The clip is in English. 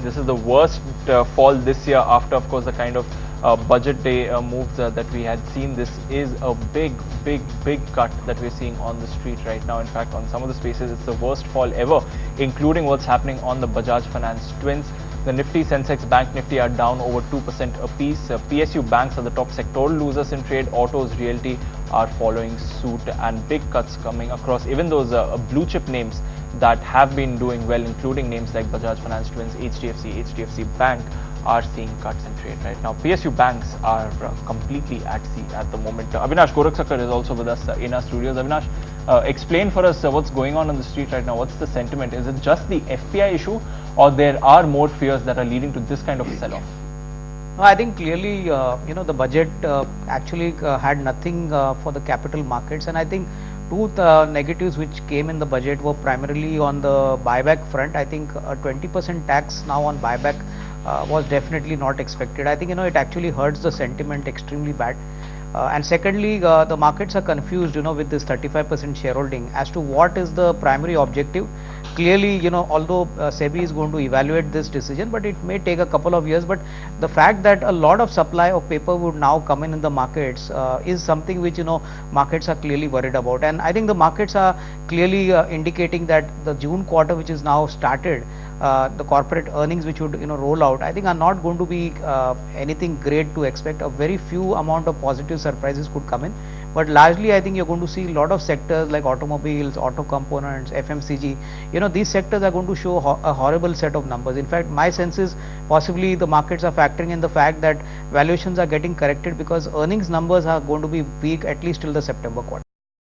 This is the worst fall this year after, of course, the kind of budget day moves that we had seen. This is a big cut that we're seeing on the street right now. In fact, on some of the spaces, it's the worst fall ever, including what's happening on the Bajaj Finance twins. The Nifty, Sensex, Bank Nifty are down over 2% apiece. PSU banks are the top sectoral losers in trade. Autos, Realty are following suit, and big cuts coming across even those blue chip names that have been doing well, including names like Bajaj Finance Twins, HDFC Bank are seeing cuts in trade right now. PSU banks are completely at sea at the moment. Avinash Gorakhsakar is also with us in our studios. Avinash, explain for us what's going on the street right now. What's the sentiment? Is it just the FPI issue, or there are more fears that are leading to this kind of sell-off? No, I think clearly, the budget actually had nothing for the capital markets, and I think two negatives which came in the budget were primarily on the buyback front. I think a 20% tax now on buyback was definitely not expected. I think it actually hurts the sentiment extremely bad. And secondly, the markets are confused, with this 35% shareholding as to what is the primary objective. Clearly, although SEBI is going to evaluate this decision, but it may take a couple of years. But the fact that a lot of supply of paper would now come in the markets is something which markets are clearly worried about. And I think the markets are clearly indicating that the June quarter, which is now started, the corporate earnings which would roll out, I think are not going to be anything great to expect. A very few amount of positive surprises could come in, but largely I think you're going to see a lot of sectors like automobiles, auto components, FMCG. These sectors are going to show a horrible set of numbers. In fact, my sense is possibly the markets are factoring in the fact that valuations are getting corrected because earnings numbers are going to be weak at least till the September quarter.